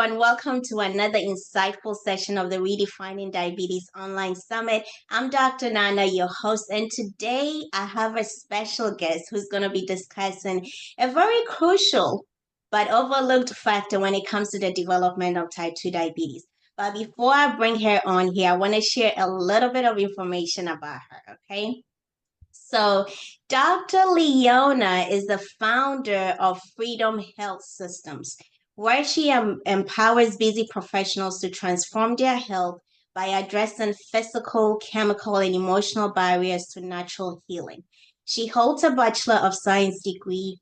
everyone. Welcome to another insightful session of the Redefining Diabetes Online Summit. I'm Dr. Nana, your host, and today I have a special guest who's going to be discussing a very crucial but overlooked factor when it comes to the development of type 2 diabetes. But before I bring her on here, I want to share a little bit of information about her, okay? So, Dr. Leona is the founder of Freedom Health Systems, where she empowers busy professionals to transform their health by addressing physical, chemical, and emotional barriers to natural healing. She holds a Bachelor of Science degree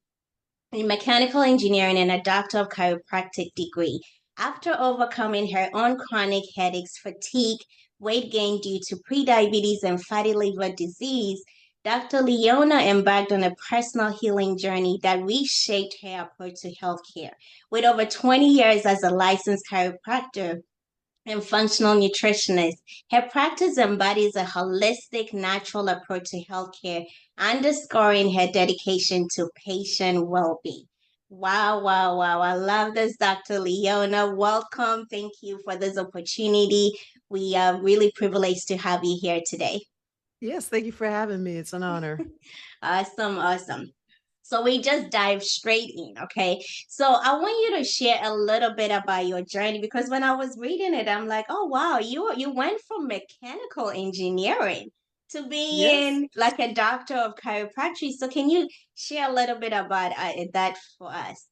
in mechanical engineering and a Doctor of Chiropractic degree. After overcoming her own chronic headaches, fatigue, weight gain due to prediabetes, and fatty liver disease, Dr. Leona embarked on a personal healing journey that reshaped her approach to healthcare. With over 20 years as a licensed chiropractor, and functional nutritionist. Her practice embodies a holistic, natural approach to healthcare, underscoring her dedication to patient well-being. Wow, wow, wow. I love this, Dr. Leona. Welcome. Thank you for this opportunity. We are really privileged to have you here today. Yes, thank you for having me. It's an honor. Awesome, awesome. So we just dive straight in, okay? So I want you to share a little bit about your journey because when I was reading it, I'm like, oh wow, you went from mechanical engineering to Yes. being like a doctor of chiropractic. So can you share a little bit about that for us?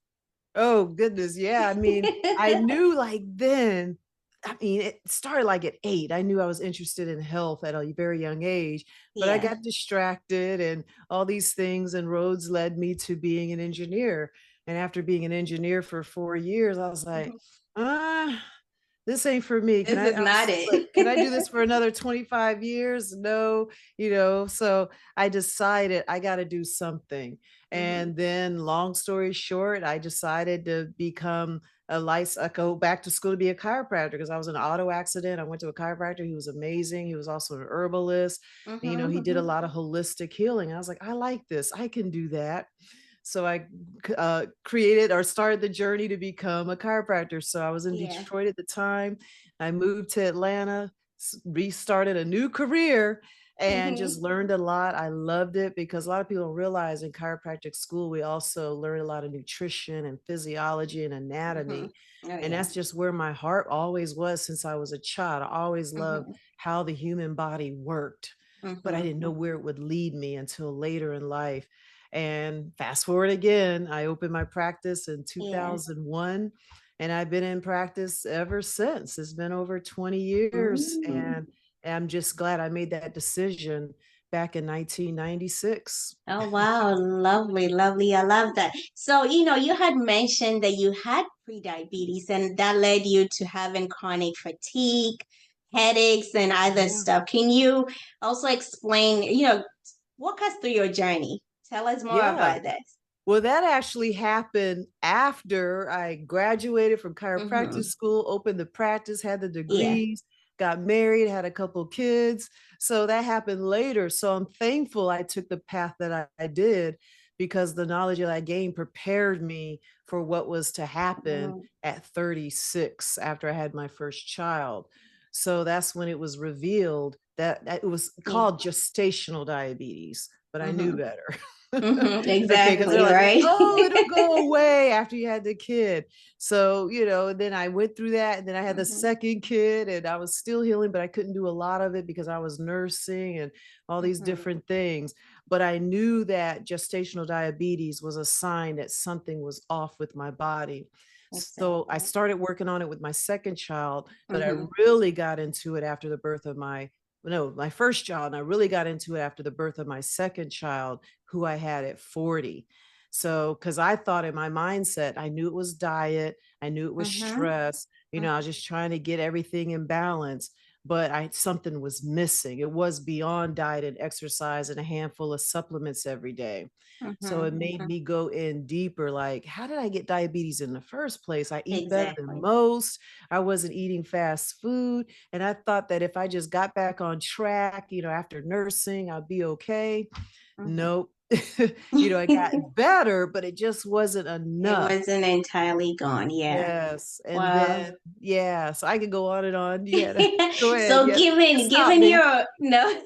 Oh, goodness. Yeah. I mean, I knew like then, it started like at 8. I knew I was interested in health at a very young age, but I Yeah. got distracted and all these things and roads led me to being an engineer. And after being an engineer for 4 years, I was like, Mhm. ah, this ain't for me. This is I not was like, can I do it. this for another 25 years? No. So I decided I got to do something. Hmm. And then long story short, I decided to become I go back to school to be a chiropractor because I was in an auto accident. I went to a chiropractor. He was amazing. He was also an herbalist. He did a Hmm. lot of holistic healing. I was like, I like this. I can do that. So I created or started the journey to become a chiropractor. So I was in Yeah. Detroit at the time. I moved to Atlanta, restarted a new career, and just Hmm. learned a lot. I loved it because a lot of people don't realize in chiropractic school, we also learn a lot of nutrition and physiology and Hmm. anatomy. Oh And yeah. that's just where my heart always was since I was a child. I always loved Hmm. how the human body worked, but I didn't know Hmm. where it would lead me until later in life. And fast forward again, I opened my practice in Yeah. 2001, and I've been in practice ever since. It's been over 20 years, Mm. and I'm just glad I made that decision back in 1996. Oh wow, lovely, lovely. I love that. So, you had mentioned that you had pre-diabetes and that led you to having chronic fatigue, headaches, and other Yeah. stuff. Can you also explain, walk us through your journey? Tell us more Yeah. about this. Well, that actually happened after I graduated from chiropractic Mm-hmm. school, opened the practice, had the Yeah. degrees, got married, had a couple kids. So that happened later. So I'm thankful I took the path that I did because the knowledge that I gained prepared me for what was to happen Mm-hmm. at 36 after I had my first child. So that's when it was revealed that it was Yeah. called gestational diabetes, but I knew Mm-hmm. better. Mm-hmm. Okay, because they're Exactly, like, right? oh, it'll go away after you had the kid. So, then I went through that, and then I had the Mm-hmm. second kid, and I was still healing, but I couldn't do a lot of it because I was nursing and all these Mm-hmm. different things. But I knew that gestational diabetes was a sign that something was off with my body. So I Exactly. started working on it with my second child, but I Mm-hmm. really got into it after the birth of my first child. And I really got into it after the birth of my second child, who I had at 40. So, because I thought in my mindset, I knew it was diet, I knew it was Mm-hmm. stress, I was just trying to get everything in balance, but something was missing. It was beyond diet and exercise and a handful of supplements every day. So it made Mm-hmm. me go in deeper, like, how did I get diabetes in the first place? I eat better than Exactly. most. I wasn't eating fast food. And I thought that if I just got back on track, after nursing, I'd be okay. Mhm. nope. It got better, but it just wasn't It enough. wasn't entirely gone. Yeah. Yes. And Wow. then, yeah, so I could go on and on. You gotta go ahead. So Yeah. You can stop given me. your no,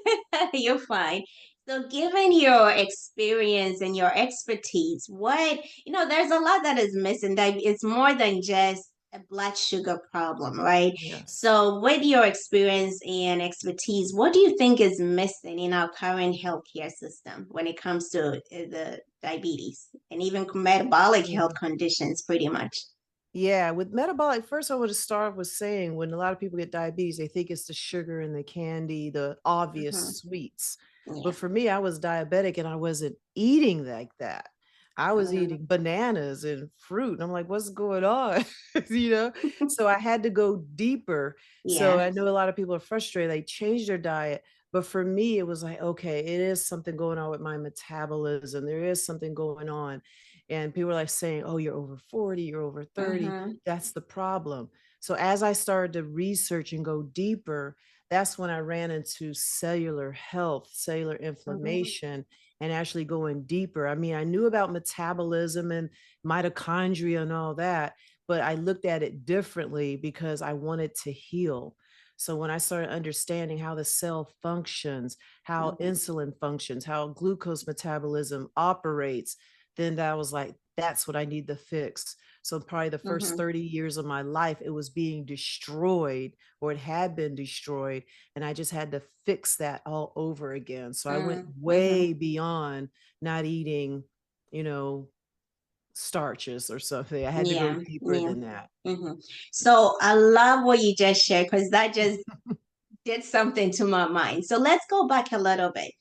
you're fine. So given your experience and your expertise, there's a lot that is missing. That it's more than just a blood sugar problem, right? Yes. So with your experience and expertise, what do you think is missing in our current healthcare system when it comes to the diabetes and even metabolic health Yeah. conditions, pretty much? Yeah, with metabolic, first I want to start with saying when a lot of people get diabetes, they think it's the sugar and the candy, the obvious Hmm. sweets. Yeah. But for me, I was diabetic and I wasn't eating like that. I was Mhm. eating bananas and fruit. And I'm like, what's going on? you know? So I had to go deeper. So Yeah. I know a lot of people are frustrated. They changed their diet. But for me, it was like, okay, it is something going on with my metabolism. There is something going on. And people are like saying, oh, you're over 40, you're over 30. Mhm. That's the problem. So as I started to research and go deeper, that's when I ran into cellular health, cellular Mhm. inflammation, and actually going deeper. I mean, I knew about metabolism and mitochondria and all that, but I looked at it differently because I wanted to heal. So when I started understanding how the cell functions, how Mhm. insulin functions, how glucose metabolism operates, then that was like, that's what I need to fix. So probably the first Mhm. 30 years of my life, it was being destroyed or it had been destroyed. And I just had to fix that all over again. So I went Mhm. way beyond not eating, you know, starches or something. I had to go Yeah. deeper Yeah. than that. Mhm. So I love what you just shared because that just did something to my mind. So let's go back a little bit.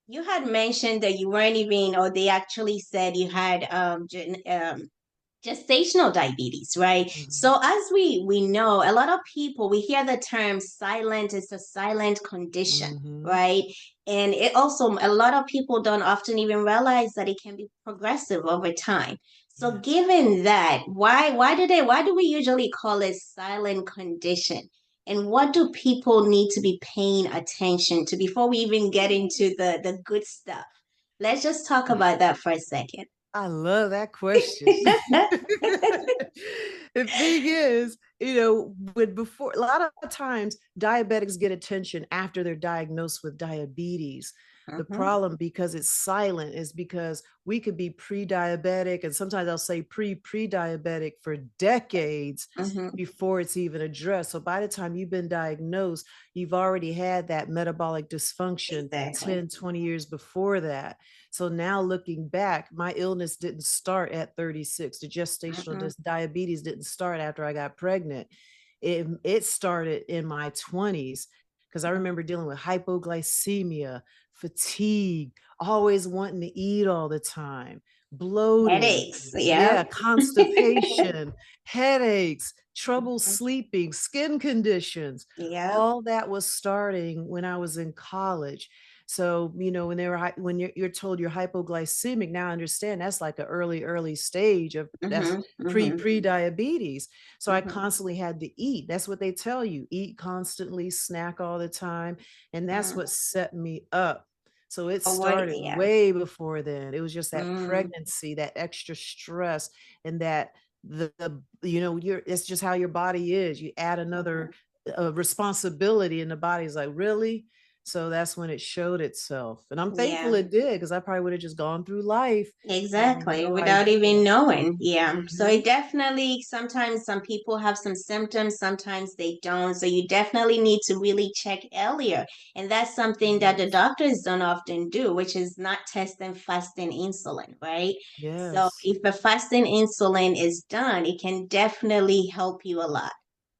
You had mentioned that you weren't even, or they actually said you had gestational diabetes, right? Mhm. So as we know, a lot of people, we hear the term silent, it's a silent condition, Mhm. right? And it also, a lot of people don't often even realize that it can be progressive over time. So Yes. given that, why do we usually call it silent condition? And what do people need to be paying attention to before we even get into the good stuff? Let's just talk about that for a second. I love that question. The thing is, when before a lot of times diabetics get attention after they're diagnosed with diabetes. The Mhm. problem because it's silent is because we could be pre-diabetic and sometimes I'll say pre-diabetic for decades Mhm. before it's even addressed. So by the time you've been diagnosed, you've already had that metabolic dysfunction Exactly. 10, 20 years before that. So now looking back, my illness didn't start at 36. The gestational Mhm. diabetes didn't start after I got pregnant. It started in my 20s because I remember dealing with hypoglycemia, fatigue, always wanting to eat all the time, bloating, Headaches. yeah, Yep. constipation, headaches, trouble sleeping, skin conditions. Yep. All that was starting when I was in college. So, when they were when you're told you're hypoglycemic, now I understand that's like an early stage of that's Mhm. Mhm. pre-diabetes. So I Mhm. constantly had to eat. That's what they tell you. Eat constantly, snack all the time, and that's Mm. what set me up. So it Oh, what? started Yeah. way before then. It was just that Mm. pregnancy, that extra stress, and that you're it's just how your body is. You add another Mhm. responsibility, and the body's like, really? So that's when it showed itself. And I'm thankful Yeah. it did because I probably would have just gone through life having Exactly, no without idea. even knowing. Yeah. So Hmm. it definitely, sometimes some people have some symptoms, sometimes they don't. So you definitely need to really check earlier. And that's something that the Yes. doctors don't often do, which is not testing fasting insulin, right? So Yes. if the fasting insulin is done, it can definitely help you a lot.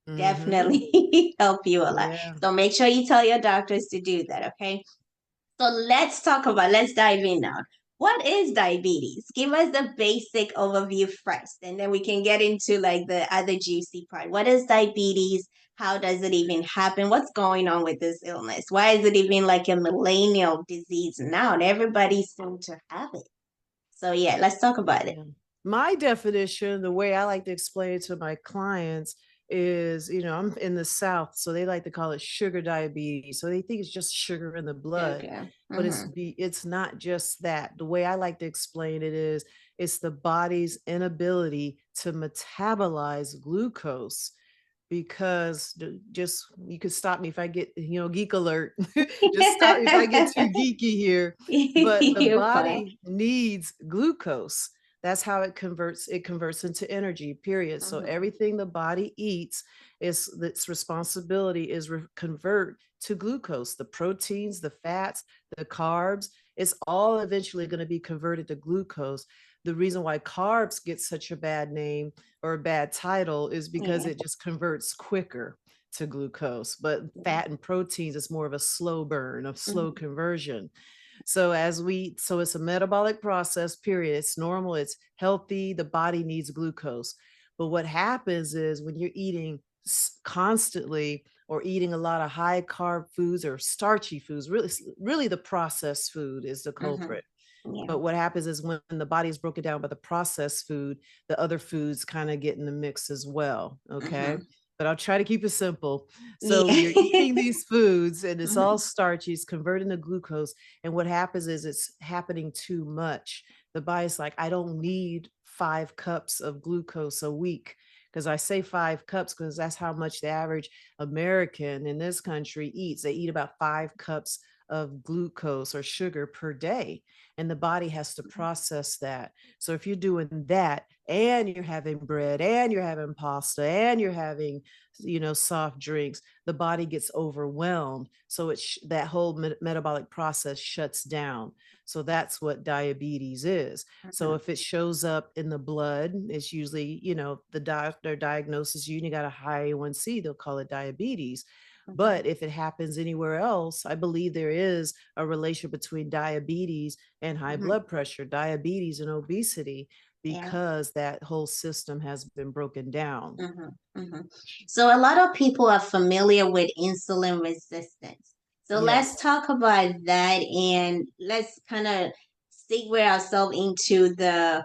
Hmm. Definitely help you a lot. Yeah. So make sure you tell your doctors to do that, okay? So let's dive in now. What is diabetes? Give us the basic overview first, and then we can get into like the other juicy part. What is diabetes? How does it even happen? What's going on with this illness? Why is it even like a millennial disease now? And everybody seems to have it. So let's talk about it. Yeah. My definition, the way I like to explain it to my clients, is, I'm in the South, so they like to call it sugar diabetes. So they think it's just sugar in the blood, Sugar. but Mm-hmm. it's not just that. The way I like to explain it is it's the body's inability to metabolize glucose because just you could stop me if I get, geek alert. Just stop me if I get too geeky here. But the You're fine. body needs glucose. That's how it converts into energy, period. So Mm-hmm. everything the body eats is its responsibility is convert to glucose. The proteins, the fats, the carbs, it's all eventually going to be converted to glucose. The reason why carbs get such a bad name or a bad title is because Yeah. it just converts quicker to glucose. But fat and proteins is more of a slow burn, of slow Mm-hmm. conversion. So it's a metabolic process, period. It's normal, it's healthy, the body needs glucose. But what happens is when you're eating constantly or eating a lot of high carb foods or starchy foods, really the processed food is the Mm-hmm. culprit. Yeah. But what happens is when the body is broken down by the processed food, the other foods kind of get in the mix as well. Okay. Mm-hmm. But I'll try to keep it simple. So Yeah. you're eating these foods and it's all Mm-hmm. starchy, it's converting to glucose. And what happens is it's happening too much. The body's like, I don't need 5 cups of glucose a week. Because I say 5 cups because that's how much the average American in this country eats. They eat about 5 cups of glucose or sugar per day, and the body has to process that. So if you're doing that and you're having bread and you're having pasta and you're having, soft drinks, the body gets overwhelmed. So that whole metabolic process shuts down. So that's what diabetes is. So Mm-hmm. if it shows up in the blood, it's usually, the doctor diagnoses you and you got a high A1C, they'll call it diabetes. Mm-hmm. But if it happens anywhere else, I believe there is a relation between diabetes and high Mm-hmm. blood pressure, diabetes and obesity, Yeah. because that whole system has been broken down. Mm-hmm. Mm-hmm. So a lot of people are familiar with insulin resistance. So let's Yes. talk about that and let's kind of segue ourselves into the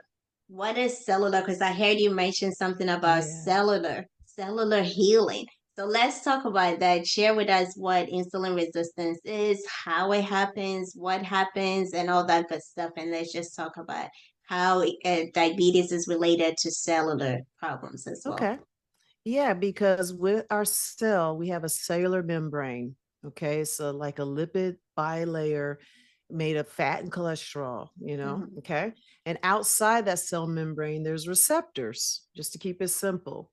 what is cellular? Because I heard you mention something about Yeah. cellular healing. So let's talk about that. Share with us what insulin resistance is, how it happens, and all that good stuff. And let's just talk about how diabetes is related to cellular problems as well. Okay. Yeah, because with our cell, we have a cellular membrane. Okay. So, like a lipid bilayer made of fat and cholesterol, Mm-hmm. okay. And outside that cell membrane, there's receptors, just to keep it simple.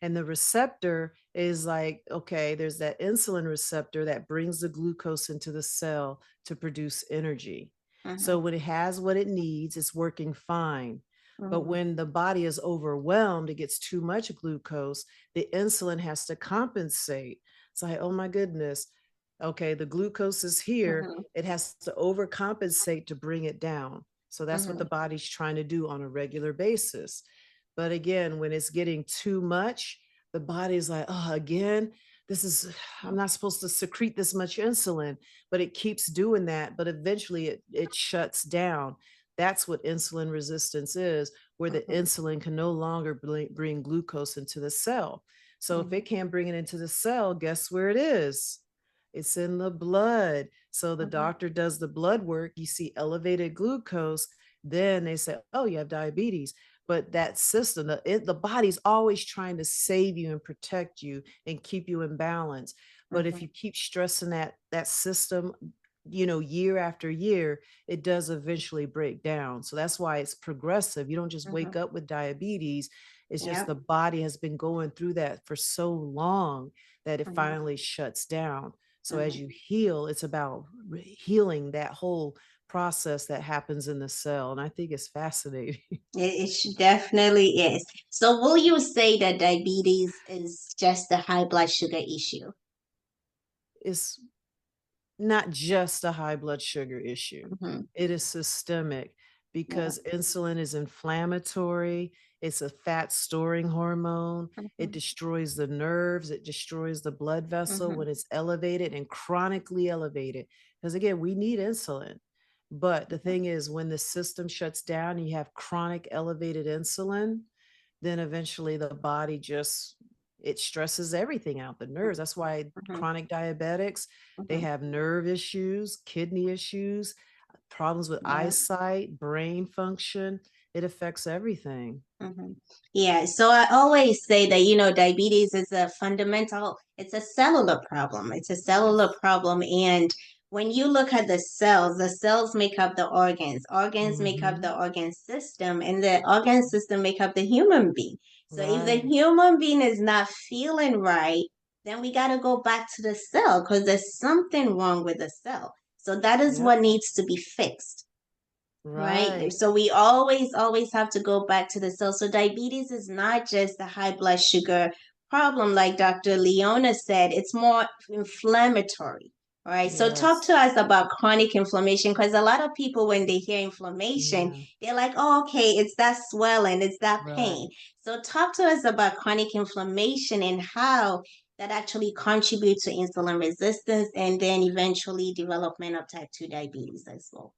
And the receptor is like, okay, there's that insulin receptor that brings the glucose into the cell to produce energy. Mm-hmm. So, when it has what it needs, it's working fine. But Mm-hmm. when the body is overwhelmed, it gets too much glucose, the insulin has to compensate. It's like, oh my goodness, okay, the glucose is here. Mm-hmm. It has to overcompensate to bring it down. So that's what the Mm-hmm. body's trying to do on a regular basis. But again, when it's getting too much, the body's like, oh, again, this is, I'm not supposed to secrete this much insulin, but it keeps doing that. But eventually it shuts down. That's what insulin resistance is, where the Mm-hmm. insulin can no longer bring glucose into the cell. So if Mm-hmm. it can't bring it into the cell, guess where it is? It's in the blood. So the Mm-hmm. doctor does the blood work, you see elevated glucose, then they say, oh, you have diabetes. But that system, the body's always trying to save you and protect you and keep you in balance. But if Mm-hmm. you keep stressing that system, year after year, it does eventually break down. So that's why it's progressive. You don't just Mm-hmm. wake up with diabetes. It's just the Yep. body has been going through that for so long that it Mm-hmm. finally shuts down. So as Mm-hmm. you heal, it's about healing that whole process that happens in the cell. And I think it's fascinating. Definitely is. So, will you say that diabetes is just a high blood sugar issue? It's not just a high blood sugar issue. Mm-hmm. It is systemic Yeah. because insulin is inflammatory. It's a fat storing hormone. It Mm-hmm. destroys the nerves. It destroys the blood vessel Mm-hmm. when it's elevated and chronically elevated. Because again, we need insulin. But the thing is, when the system shuts down and you have chronic elevated insulin, then eventually the body just it stresses everything out, the nerves. That's why Mhm, chronic diabetics, they mhm. have nerve issues, kidney issues, problems with Yeah. eyesight, brain function. It affects everything. Hmm. Yeah, so I always say that, diabetes is a fundamental, it's a cellular problem. It's a cellular Yes. problem. And when you look at the cells make up the organs make up Hmm. the organ system, and the organ system make up the human being. So if the Right. human being is not feeling right, then we got to go back to the cell because there's something wrong with the cell. So that is Yep. what needs to be fixed. Right. Right. So we always have to go back to the cell. So diabetes is not just a high blood sugar problem, like Dr. Leona said, it's more inflammatory. All right. So talk Yes. to us about chronic inflammation, because a lot of people, when they hear inflammation, Yeah. they're like, oh, okay, it's that swelling, it's that Right. pain. So talk to us about chronic inflammation and how that actually contributes to insulin resistance and then eventually development of type 2 diabetes as well.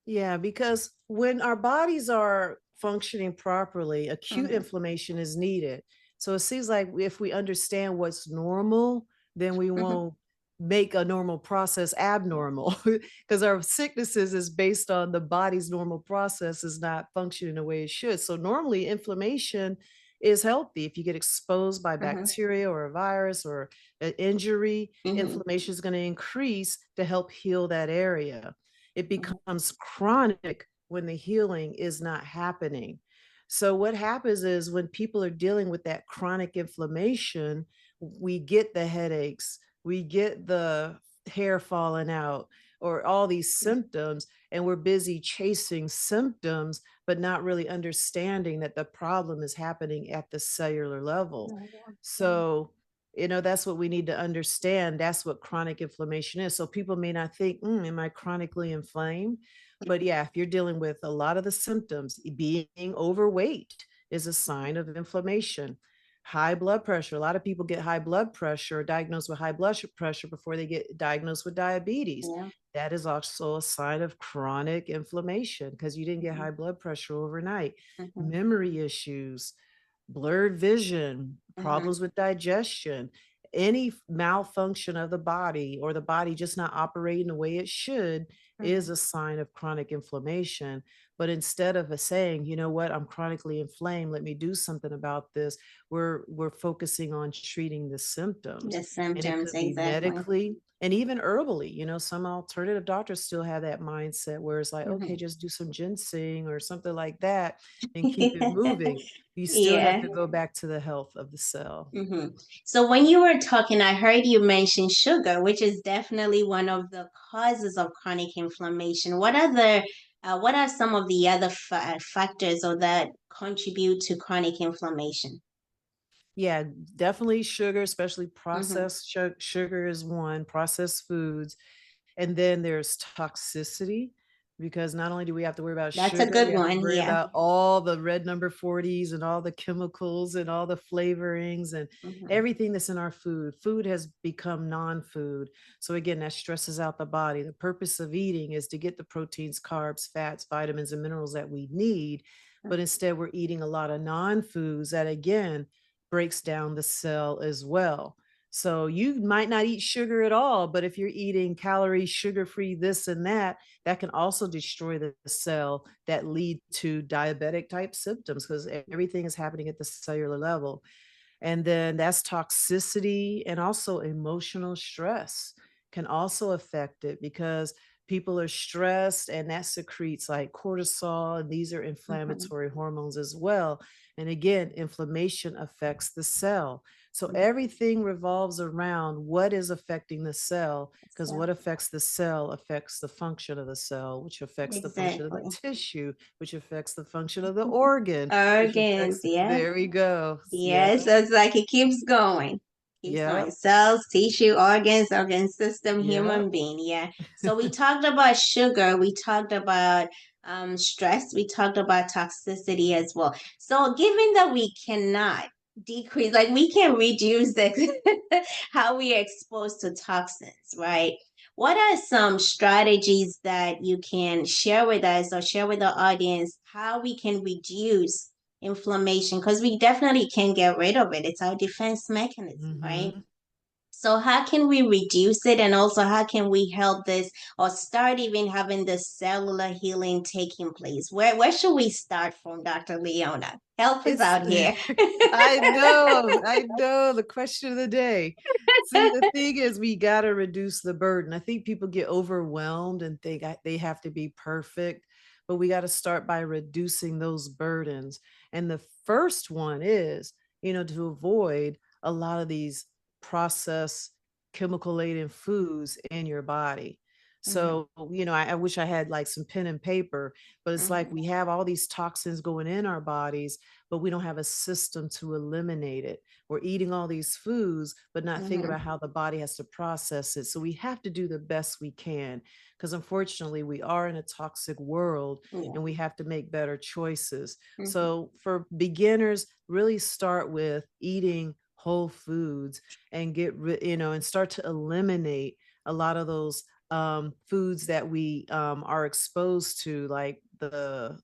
Yeah, because when our bodies are functioning properly, acute Hmm. inflammation is needed. So it seems like if we understand what's normal, then we Hmm. won't make a normal process abnormal because our sicknesses is based on the body's normal process is not functioning the way it should. So normally inflammation is healthy. If you get exposed by Hmm. bacteria or a virus or an injury, Hmm. inflammation is going to increase to help heal that area. It Mhm, becomes chronic when the healing is not happening. So, what happens is when people are dealing with that chronic inflammation, we get the headaches, we get the hair falling out, or all these symptoms, and we're busy chasing symptoms, but not really understanding that the problem is happening at the cellular level. mhm, So, that's what we need to understand. That's what chronic inflammation is. So people may not think, am I chronically inflamed? But yeah, if you're dealing with a lot of the symptoms, being overweight is a sign of inflammation. High blood pressure. A lot of people get high blood pressure, diagnosed with high blood pressure before they get diagnosed with diabetes. yeah, That is also a sign of chronic inflammation because you didn't get mhm, high blood pressure overnight. mhm, Memory issues, blurred vision, mhm, problems with digestion, any malfunction of the body or the body just not operating the way it should is mhm. a sign of chronic inflammation. But instead of us saying, you know what, I'm chronically inflamed, let me do something about this, we're focusing on treating the symptoms. The And it symptoms, could be exactly. medically and even herbally. Some alternative doctors still have that mindset where it's like, okay, Mhm. just do some ginseng or something like that and keep it moving. You still have Yeah. to go back to the health of the cell. Hmm. So when you were talking, I heard you mention sugar, which is definitely one of the causes of chronic inflammation. What are some of the other factors or that contribute to chronic inflammation? Yeah, definitely sugar, especially Hmm. processed sugar is one, processed foods. And then there's toxicity because not only do we have to worry about That's a sugar, we good have to one. worry Yeah. about all the red number 40s and all the chemicals and all the flavorings and Hmm. everything that's in our food. Food has become non-food. So again, that stresses out the body. The purpose of eating is to get the proteins, carbs, fats, vitamins, and minerals that we need. But instead, we're eating a lot of non-foods that again breaks down the cell as well. So you might not eat sugar at all, but if you're eating calorie, sugar-free, this and that, that can also destroy the cell that lead to diabetic type symptoms because everything is happening at the cellular level. And then that's toxicity and also emotional stress can also affect it because people are stressed and that secretes like cortisol, and these are Hmm. inflammatory hormones as well. And again, inflammation affects the cell. So everything revolves around what is affecting the cell, because So, what affects the cell affects the function of the cell, which affects the function of the exactly. tissue, which affects the function of the organ, which Organs, affects, yeah. there we go. Yeah. Yes, it's like it keeps going. Keeps going. Yep. Cells, tissue, organs, organ system, Yep. human being. Yeah. So we talked about sugar, we talked about stress, we talked about toxicity as well. So given that we cannot decrease, like we can reduce the how we are exposed to toxins, right? What are some strategies that you can share with us or share with the audience how we can reduce inflammation, because we definitely can get rid of it. It's our defense mechanism, right? Hmm. So how can we reduce it, and also how can we help this or start even having the cellular healing taking place? Where should we start from, Dr. Leona? Help us It's out here. I know the question of the day. See, the thing is, we got to reduce the burden. I think people get overwhelmed and think they have to be perfect, but we got to start by reducing those burdens. And the first one is, to avoid a lot of these processed chemical laden foods in your body. Mm-hmm, So, I wish I had like some pen and paper, but it's like mm-hmm, we have all these toxins going in our bodies, but we don't have a system to eliminate it. We're eating all these foods, but not thinking mm-hmm. about how the body has to process it. So we have to do the best we can, because unfortunately, we are in a toxic world Yeah. and we have to make better choices. Mm-hmm, So for beginners, really start with eating whole foods and and start to eliminate a lot of those foods that we are exposed to, like the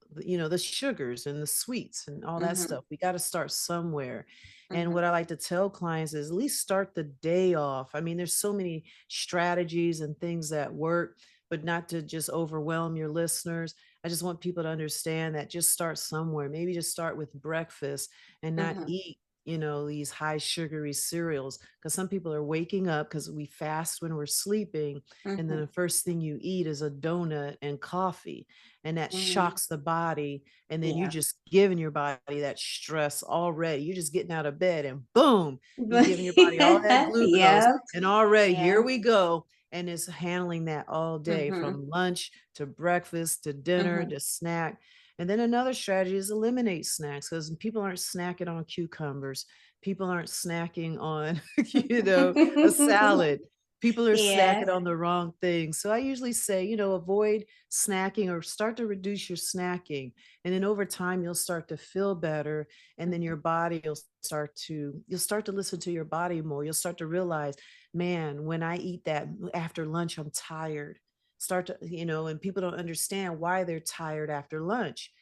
sugars and the sweets and all that mm-hmm, stuff. We got to start somewhere. And mm-hmm, what I like to tell clients is at least start the day off. I mean, there's so many strategies and things that work, but not to just overwhelm your listeners. I just want people to understand that just start somewhere. Maybe just start with breakfast and not mm-hmm, eat these high sugary cereals, because some people are waking up because we fast when we're sleeping, and then mm-hmm, the first thing you eat is a donut and coffee, and that mm-hmm. shocks the body, and then you Yeah. just giving your body that stress already. You're just getting out of bed and boom, you giving your body all that glucose, Yeah. and already Yeah. here we go, and it's handling that all day, Mm-hmm, from lunch to breakfast to dinner mm-hmm. to snack. And then another strategy is eliminate snacks, because people aren't snacking on cucumbers. People aren't snacking on, a salad. People are Yeah. snacking on the wrong things. So I usually say, avoid snacking or start to reduce your snacking. And then over time, you'll start to feel better. And then your body will you'll start to listen to your body more. You'll start to realize, man, when I eat that after lunch, I'm tired. Start to, and people don't understand why they're tired after lunch.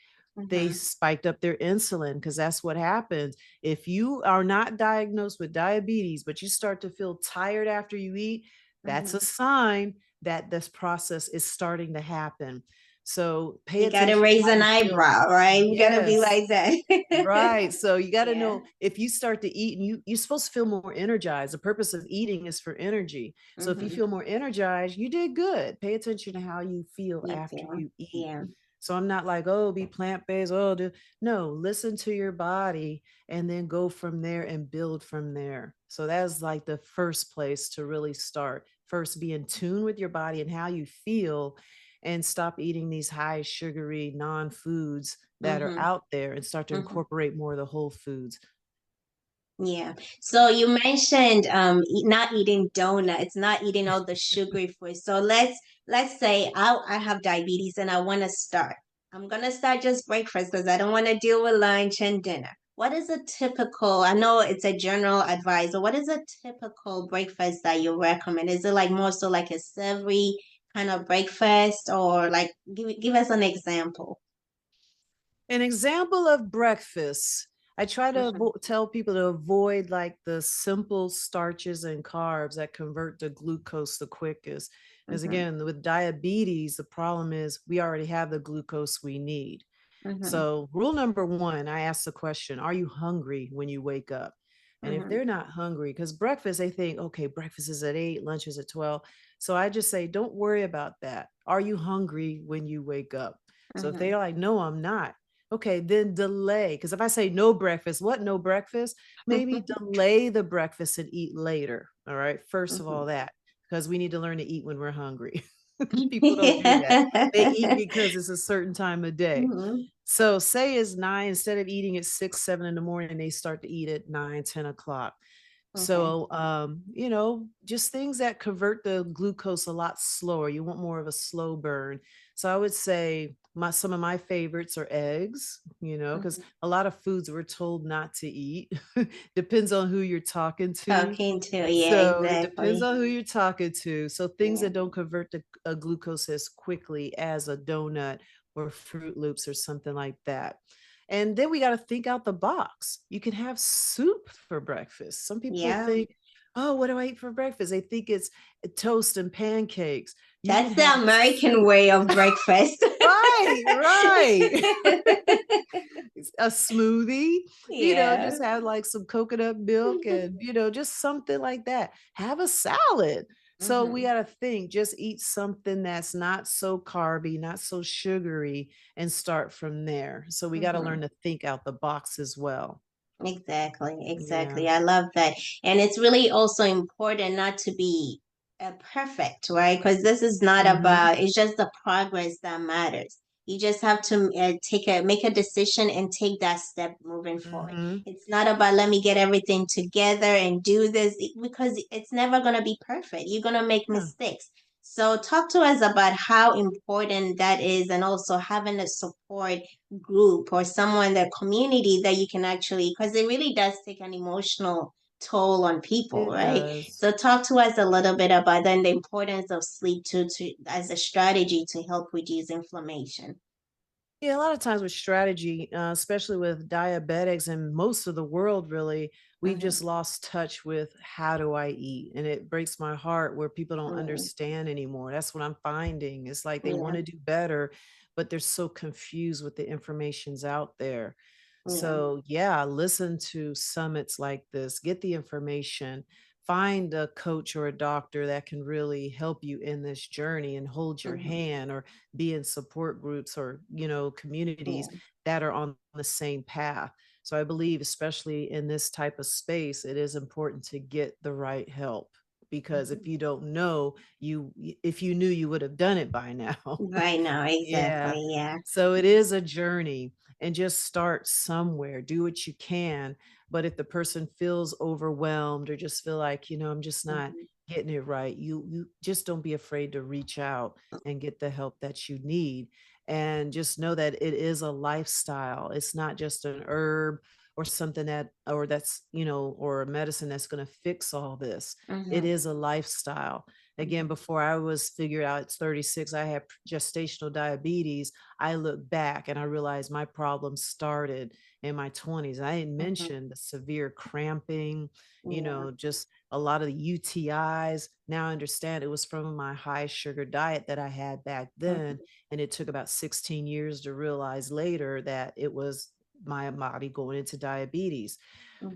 They Mm-hmm, spiked up their insulin, because that's what happens. If you are not diagnosed with diabetes, but you start to feel tired after you eat, that's mm-hmm. a sign that this process is starting to happen. So pay You gotta attention to raise how an you feel. eyebrow, right? We gotta be Yes. like that. Right. So you got to Yeah. know, if you start to eat, and you're supposed to feel more energized. The purpose of eating is for energy. So if you Mm-hmm. feel more energized, you did good. Pay attention to how you feel You after do. you eat. Yeah. So I'm not like, oh, be plant-based. Oh, no, listen to your body and then go from there and build from there. So that's like the first place to really start. First, be in tune with your body and how you feel, and stop eating these high sugary non-foods that are Mm-hmm. out there, and start to Mm-hmm. incorporate more of the whole foods. Yeah. So you mentioned not eating donuts, not eating all the sugary foods. So let's say I have diabetes and I want to start. I'm gonna start just breakfast because I don't want to deal with lunch and dinner. What is a typical, I know it's a general advice, but what is a typical breakfast that you recommend? Is it like more so like a savory kind of breakfast, or like give us an example? An example of breakfast, I try to Mm-hmm, tell people to avoid like the simple starches and carbs that convert to glucose the quickest. Because mm-hmm, again, with diabetes, the problem is we already have the glucose we need. mm-hmm, So, rule number one, I ask the question, are you hungry when you wake up? And if mm-hmm, they're not hungry, because breakfast, they think, okay, breakfast is at 8, lunch is at 12. So I just say, don't worry about that. Are you hungry when you wake up? So if mm-hmm, they're like, no, I'm not. Okay, then delay. Because if I say no breakfast, what no breakfast? Maybe delay the breakfast and eat later. All right. First of all, that, because we need to learn to eat when we're hungry. People don't do that. They eat because it's a certain time of day. Mhm. So say it's 9, instead of eating at 6, 7 in the morning, they start to eat at 9, 10 o'clock. Okay. So, just things that convert the glucose a lot slower. You want more of a slow burn. So I would say some of my favorites are eggs, because Mhm. a lot of foods we're told not to eat. Depends on who you're talking to. Talking to, yeah, So it depends exactly. on who you're talking to. So things Yeah. that don't convert to glucose as quickly as a donut or Fruit Loops or something like that. And then we got to think out the box. You can have soup for breakfast. Some people Yeah. think, oh, what do I eat for breakfast? They think it's toast and pancakes. You can That's the have American soup. way of breakfast. Right, right. A smoothie, Yeah. just have like some coconut milk and, just something like that. Have a salad. So we Hmm. got to think, just eat something that's not so carby, not so sugary, and start from there. So we got to Hmm. learn to think out the box as well. Exactly, Yeah. exactly. I love that. And it's really also important not to be perfect, right? Because this is not Hmm. about, it's just the progress that matters. You just have to make a decision and take that step moving forward. Hmm. It's not about let me get everything together and do this because it's never going to be perfect. You're going to make Yeah. mistakes. So talk to us about how important that is and also having a support group or someone, the community that you can actually, because it really does take an emotional toll on people, It right? does. So talk to us a little bit about then the importance of sleep to as a strategy to help reduce inflammation. Yeah, a lot of times with strategy, especially with diabetics and most of the world, really, we've Mm-hmm. just lost touch with how do I eat? And it breaks my heart where people don't Mm. understand anymore. That's what I'm finding. It's like they want Yeah, to do better, but they're so confused with the information's out there. yeah. So, yeah, listen to summits like this, get the information, find a coach or a doctor that can really help you in this journey and hold your Mm-hmm. hand, or be in support groups or communities Yeah. that are on the same path. So I believe, especially in this type of space, it is important to get the right help, because if Mm-hmm. you don't know, if you knew, you would have done it by now. Right now, Yeah. exactly. Yeah. So it is a journey, and just start somewhere. Do what you can. But if the person feels overwhelmed or just feel like, I'm just not Mm-hmm. getting it right, you just don't be afraid to reach out and get the help that you need. And just know that it is a lifestyle. It's not just an herb or something or a medicine that's going to fix all this. It Mm-hmm. is a lifestyle. Again, Mm-hmm. before I was figured out at 36, I had gestational diabetes. I look back and I realized my problem started in my 20s. I didn't Mm-hmm. mention the severe cramping, Yeah. just a lot of the UTIs. Now I understand it was from my high sugar diet that I had back then. Mm-hmm. And it took about 16 years to realize later that it was my body going into diabetes.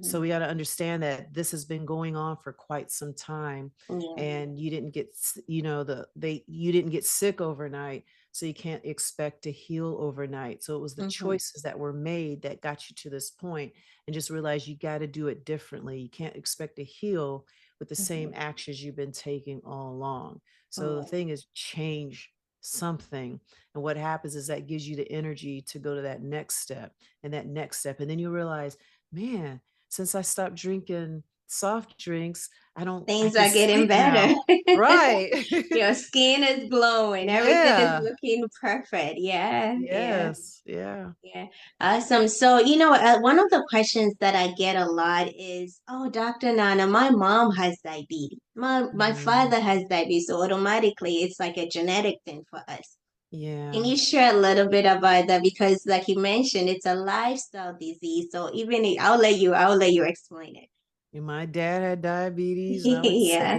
So Mm-hmm. we got to understand that this has been going on for quite some time, Yeah. and you didn't get you didn't get sick overnight, so you can't expect to heal overnight. So it was the Mm-hmm. choices that were made that got you to this point, and just realize you got to do it differently. You can't expect to heal with the same Mm-hmm. actions you've been taking all along. So the Yeah. thing is, change something. And what happens is that gives you the energy to go to that next step and that next step. And then you realize, man, since I stopped drinking soft drinks, I Things can are getting sleep better. now. Right. Your skin is glowing. Everything is Yeah. looking perfect. Yeah, yeah, Yes. Yeah. yeah. Awesome. So, one of the questions that I get a lot is, "Oh, Dr. Nana, my mom has diabetes. My Mhm. father has diabetes, so automatically it's like a genetic thing for us." Can Yeah. you share a little bit about that? Because, like you mentioned, it's a lifestyle disease. So, I'll let you explain it. And my dad had diabetes, and Yeah.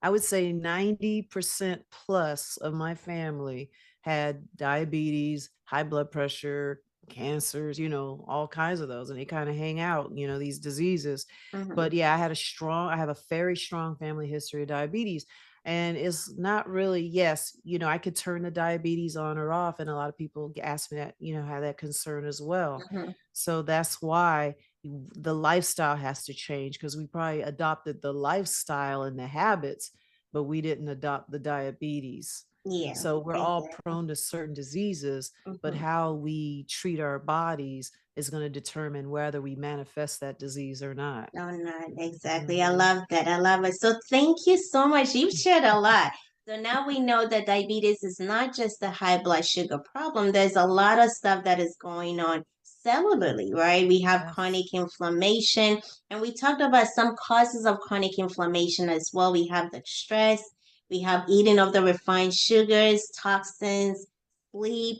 I would say 90% plus of my family had diabetes, high blood pressure, cancers, all kinds of those. And they kind of hang out, these diseases. Mm-hmm. But yeah, I have a very strong family history of diabetes. And it's not really, yes, I could turn the diabetes on or off. And a lot of people ask me that, have that concern as well. Mm-hmm. So that's why the lifestyle has to change, because we probably adopted the lifestyle and the habits, but we didn't adopt the diabetes. Yeah, So we're all exactly. prone to certain diseases, but Mm-hmm. how we treat our bodies is going to determine whether we manifest that disease or not. No, not exactly. I Mhm. love that. I love it. So thank you so much. You've shared a lot. So now we know that diabetes is not just a high blood sugar problem. There's a lot of stuff that is going on cellularly, right? We have Yes. chronic inflammation, and we talked about some causes of chronic inflammation as well. We have the stress, we have eating of the refined sugars, toxins, sleep.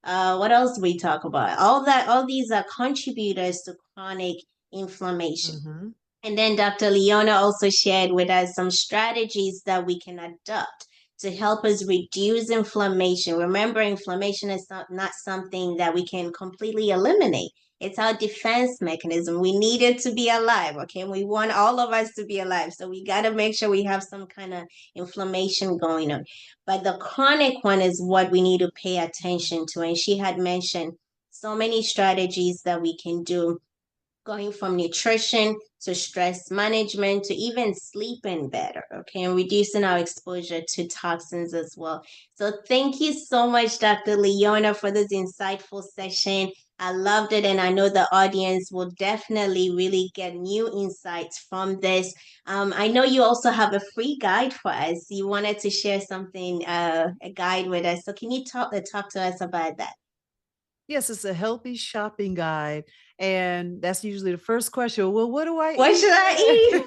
What else we talk about? All these are contributors to chronic inflammation. Mm-hmm. And then Dr. Leona also shared with us some strategies that we can adopt to help us reduce inflammation. Remember, inflammation is not something that we can completely eliminate. It's our defense mechanism. We need it to be alive, okay? We want all of us to be alive. So we got to make sure we have some kind of inflammation going on. But the chronic one is what we need to pay attention to. And she had mentioned so many strategies that we can do, going from nutrition to stress management to even sleeping better, okay, and reducing our exposure to toxins as well. So thank you so much, Dr. Leona, for this insightful session. I loved it, and I know the audience will definitely really get new insights from this. I know you also have a free guide for us. You wanted to share something, a guide with us. So can you talk to us about that? Yes, it's a healthy shopping guide, and that's usually the first question. Well, what do I What should I eat?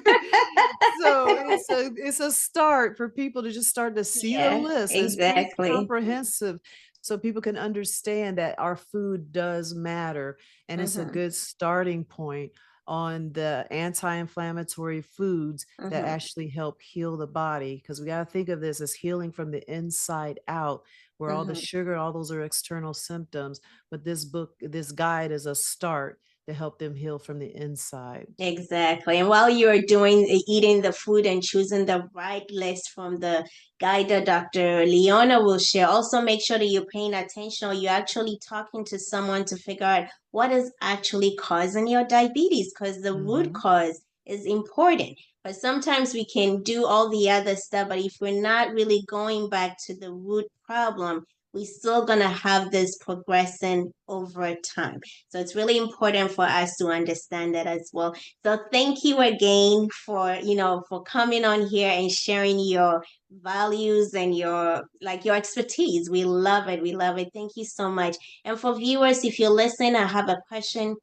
So eat? it's a start for people to just start to see the Yeah, list. It's pretty exactly. comprehensive, so people can understand that our food does matter, and it's a Mm-hmm. good starting point on the anti-inflammatory foods that Mm-hmm. actually help heal the body. Because we got to think of this as healing from the inside out, where all the Mm-hmm. sugar, all those are external symptoms, but this guide is a start to help them heal from the inside. Exactly. And while you're eating the food and choosing the right list from the guide that Dr. Leona will share, also make sure that you're paying attention or you're actually talking to someone to figure out what is actually causing your diabetes, because the root Mhm. cause is important. But sometimes we can do all the other stuff, but if we're not really going back to the root problem, we're still going to have this progressing over time. So it's really important for us to understand that as well. So thank you again for, for coming on here and sharing your values and your expertise. We love it. We love it. Thank you so much. And for viewers, if you're listening, I have a question.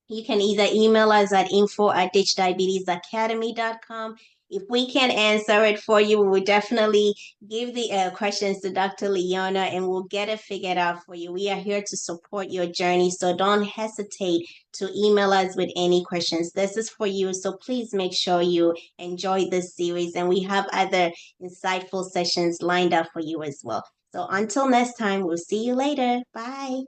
You can either email us at info@ditchdiabetesacademy.com. If we can answer it for you, we will definitely give the questions to Dr. Leona and we'll get it figured out for you. We are here to support your journey, so don't hesitate to email us with any questions. This is for you, so please make sure you enjoy this series, and we have other insightful sessions lined up for you as well. So until next time, we'll see you later. Bye.